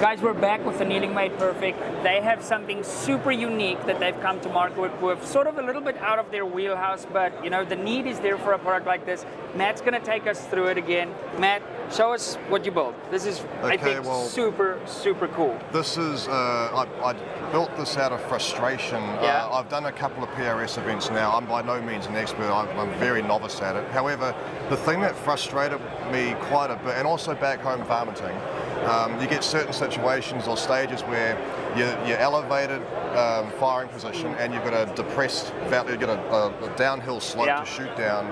Guys, we're back with the Kneeling Made Perfect. They have something super unique that they've come to market with, sort of a little bit out of their wheelhouse, but you know, the need is there for a product like this. Matt's gonna take us through it again. Matt, show us what you built. This is, I think, super, super cool. This is, I built this out of frustration. Yeah. I've done a couple of PRS events now. I'm by no means an expert, I'm very novice at it. However, the thing that frustrated me quite a bit, and also back home varminting, you get certain situations or stages where you're elevated firing position and you've got a depressed, you've got a downhill slope to shoot down.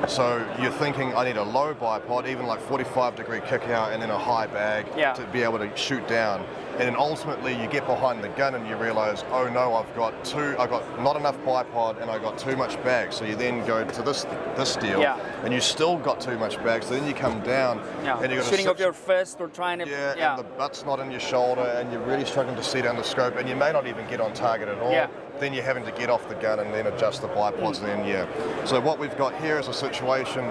So you're thinking, I need a low bipod, even like 45-degree kick out, and then a high bag to be able to shoot down. And then ultimately you get behind the gun and you realize, oh no, I've got not enough bipod and I got too much bag. So you then go to this deal and you still got too much bag. So then you come down and you're shooting off your fist or trying to and the butt's not in your shoulder and you're really struggling to see down the scope and you may not even get on target at all. Then you're having to get off the gun and then adjust the bipods and then So what we've got here is a situation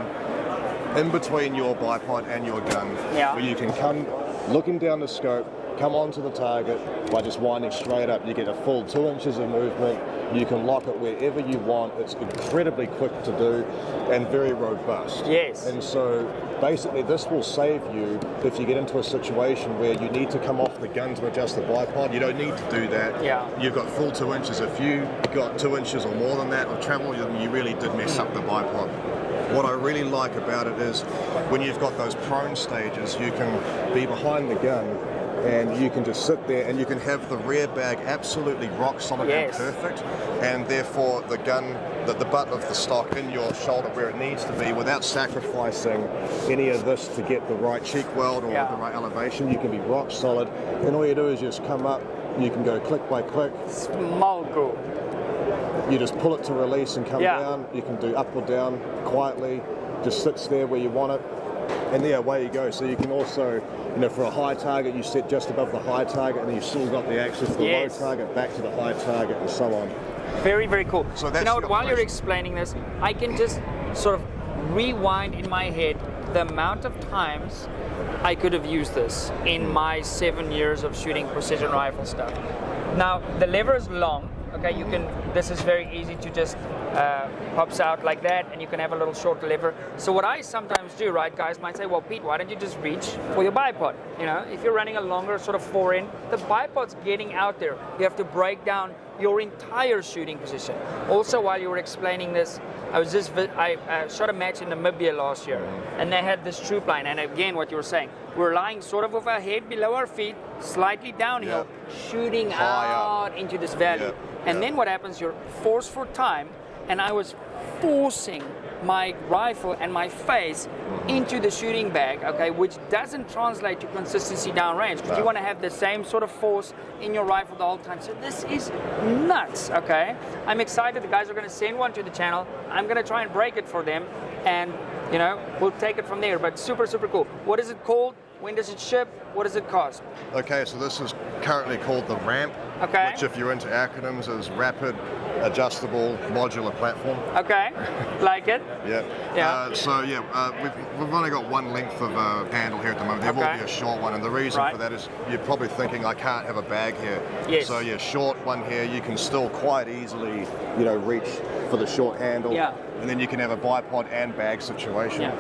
in between your bipod and your gun where you can come looking down the scope, come onto the target by just winding straight up. You get a full 2 inches of movement. You can lock it wherever you want. It's incredibly quick to do and very robust. Yes. And so basically this will save you if you get into a situation where you need to come off the gun to adjust the bipod. You don't need to do that. You've got full 2 inches. If you got 2 inches or more than that of travel, you really did mess up the bipod. What I really like about it is when you've got those prone stages, you can be behind the gun and you can just sit there and you can have the rear bag absolutely rock solid and perfect, and therefore the gun, the butt of the stock in your shoulder where it needs to be without sacrificing any of this to get the right cheek weld or the right elevation. You can be rock solid and all you do is just come up, you can go click by click. Small. You just pull it to release and come down. You can do up or down quietly, just sits there where you want it. And away you go. So you can also, you know, for a high target, you set just above the high target, and then you've still got the access to the low target, back to the high target, and so on. Very, very cool. So that's, you know, while you're explaining this, I can just sort of rewind in my head the amount of times I could have used this in my 7 years of shooting precision rifle stuff. Now, the lever is long. Okay, you can. This is very easy to just pops out like that, and you can have a little short lever. So what I sometimes do, right, guys might say, well, Pete, why don't you just reach for your bipod? You know, if you're running a longer sort of forend, the bipod's getting out there. You have to break down your entire shooting position. Also, while you were explaining this, I shot a match in Namibia last year, and they had this troop line. And again, what you were saying, we're lying sort of with our head below our feet, slightly downhill, shooting out into this valley. And then what happens, you're forced for time, and I was forcing my rifle and my face into the shooting bag, okay, which doesn't translate to consistency downrange, because you want to have the same sort of force in your rifle the whole time. So this is nuts, okay? I'm excited. The guys are going to send one to the channel. I'm going to try and break it for them, and, you know, we'll take it from there. But super, super cool. What is it called? When does it ship? What does it cost? Okay, so this is currently called the RAMP, which if you're into acronyms is Rapid Adjustable Modular Platform. Okay, like it. We've only got one length of handle here at the moment. There will be a short one, and the reason for that is you're probably thinking I can't have a bag here. So short one here, you can still quite easily, you know, reach for the short handle. And then you can have a bipod and bag situation.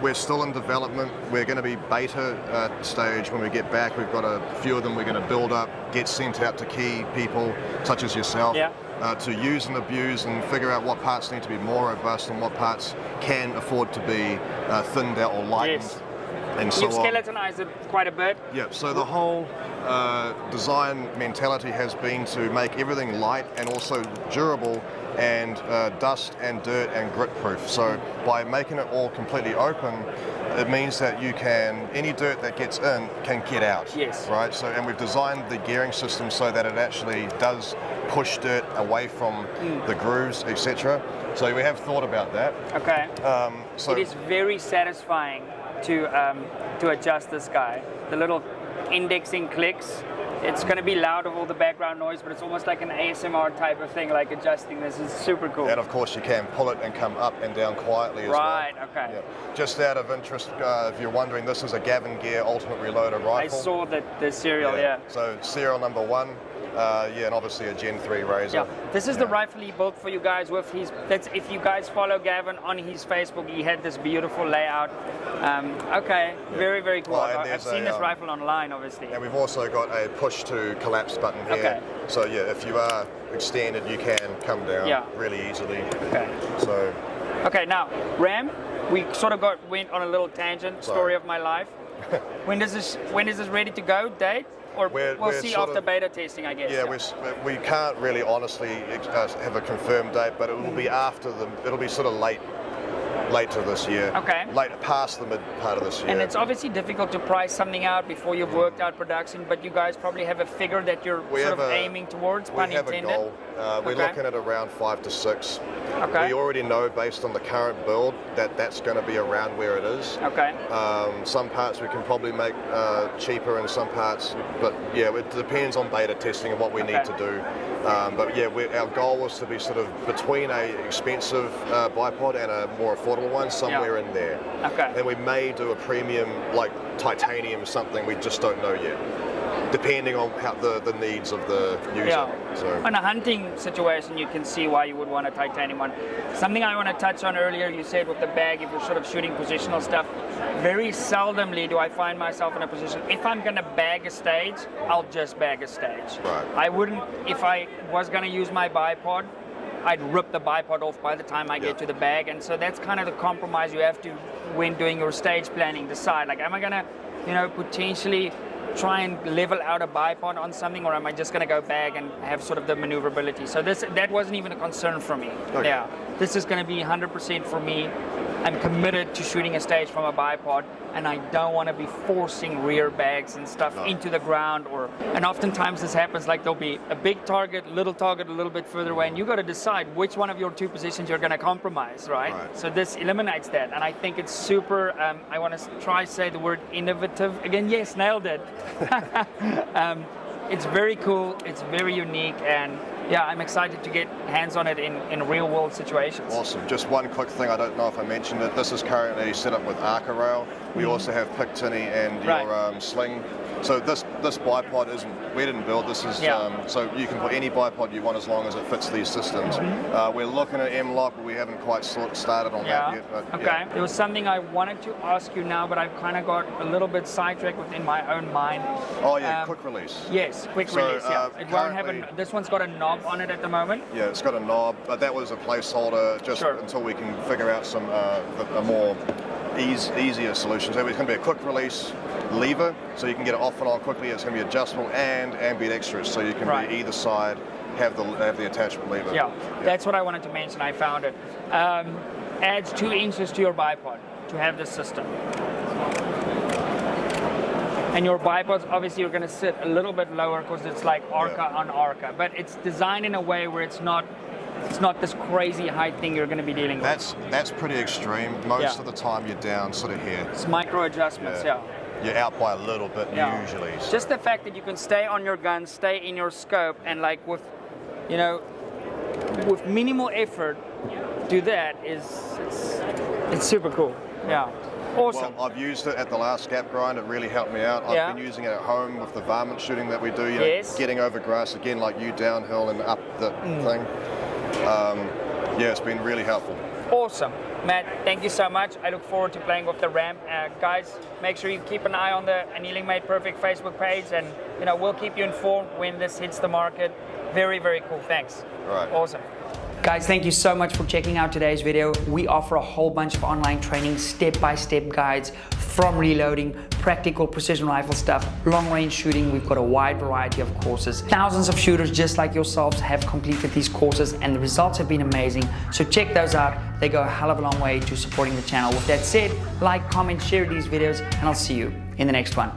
We're still in development. We're going to be beta stage when we get back. We've got a few of them we're going to build up, get sent out to key people such as yourself to use and abuse and figure out what parts need to be more robust and what parts can afford to be thinned out or lightened. And so you've skeletonized it quite a bit. So the whole design mentality has been to make everything light and also durable and dust and dirt and grit proof. So by making it all completely open, it means that you can, any dirt that gets in can get out. Right? So, and we've designed the gearing system so that it actually does push dirt away from the grooves, etc. So we have thought about that. So it is very satisfying to adjust this guy. the little indexing clicks. It's going to be loud of all the background noise, but it's almost like an ASMR type of thing, like adjusting this. Is super cool. And of course you can pull it and come up and down quietly as well. Right, okay. Yeah. Just out of interest, if you're wondering, this is a Gavin Gear Ultimate Reloader rifle. I saw the serial, yeah. So serial number 1. And obviously a Gen 3 Razor. Yeah, this is the rifle he built for you guys with his. That's if you guys follow Gavin on his Facebook, he had this beautiful layout. Okay, very, very cool. I've seen this rifle online, obviously. And we've also got a push to collapse button here. Okay. So yeah, if you are extended, you can come down really easily. Okay. So. Okay, now RAM. We sort of went on a little tangent. Story of my life. When is this ready to go? Date? Or we'll see after beta testing, I guess. Yeah, we can't really honestly have a confirmed date, but it will be after it'll be sort of later this year. Okay. Past the mid part of this year. And it's obviously difficult to price something out before you've worked out production, but you guys probably have a figure that you're aiming towards, pun intended. We have a goal. We're looking at around 5 to 6. Okay. We already know based on the current build that's going to be around where it is. Okay. Some parts we can probably make cheaper in some parts, but yeah, it depends on beta testing and what we need to do. But yeah, our goal was to be sort of between a expensive bipod and a more affordable one, somewhere in there. Okay. And we may do a premium like titanium or something, we just don't know yet, depending on how the needs of the user. Yeah. So. In a hunting situation, you can see why you would want a titanium one. Something I want to touch on earlier, you said with the bag, if you're sort of shooting positional stuff, very seldomly do I find myself in a position, if I'm going to bag a stage, I'll just bag a stage. Right. I wouldn't, if I was going to use my bipod, I'd rip the bipod off by the time I get to the bag, and so that's kind of the compromise you have to, when doing your stage planning, decide, like, am I going to, potentially try and level out a bipod on something, or am I just going to go bag and have sort of the maneuverability? So that wasn't even a concern for me. Okay. Yeah, this is going to be 100% for me. I'm committed to shooting a stage from a bipod, and I don't want to be forcing rear bags and stuff into the ground. And oftentimes this happens, like there'll be a big target, a little bit further away, and you got to decide which one of your two positions you're going to compromise, right? So this eliminates that, and I think it's super. I want to try say the word innovative again. Yes, nailed it. It's very cool. It's very unique, and yeah, I'm excited to get hands on it in real world situations. Awesome. Just one quick thing, I don't know if I mentioned it. This is currently set up with Arca Rail. We also have Picatinny and your sling. So this bipod we didn't build this. So you can put any bipod you want as long as it fits these systems. We're looking at M-Lock, but we haven't quite started on that yet. But, There was something I wanted to ask you now, but I've kind of got a little bit sidetracked within my own mind. Oh yeah, quick release. Yes, quick release. It won't have this one's got a knob on it at the moment. Yeah, it's got a knob, but that was a placeholder just until we can figure out some a more easier solution. So it's going to be a quick release lever, so you can get it off and on quickly. It's going to be adjustable and ambient extras, so you can be either side, have the attachment lever. Yeah, that's what I wanted to mention. I found it. Adds 2 inches to your bipod to have this system. And your bipods, obviously, are going to sit a little bit lower because it's like Arca on Arca, but it's designed in a way where it's not this crazy height thing you're going to be dealing with. That's pretty extreme. Most of the time you're down sort of here. It's micro adjustments, You're out by a little bit usually. So. Just the fact that you can stay on your gun, stay in your scope, and like with minimal effort, do that it's super cool. Yeah. Awesome. Well, I've used it at the last gap grind. It really helped me out. I've been using it at home with the varmint shooting that we do. Getting over grass again, like you, downhill and up the thing. It's been really helpful. Awesome. Matt, thank you so much. I look forward to playing with the ramp. Guys, make sure you keep an eye on the Annealing Made Perfect Facebook page, and we'll keep you informed when this hits the market. Very, very cool. Thanks. All right. Awesome. Guys, thank you so much for checking out today's video. We offer a whole bunch of online training, step-by-step guides from reloading, practical precision rifle stuff, long-range shooting. We've got a wide variety of courses. Thousands of shooters just like yourselves have completed these courses, and the results have been amazing. So check those out. They go a hell of a long way to supporting the channel. With that said, like, comment, share these videos, and I'll see you in the next one.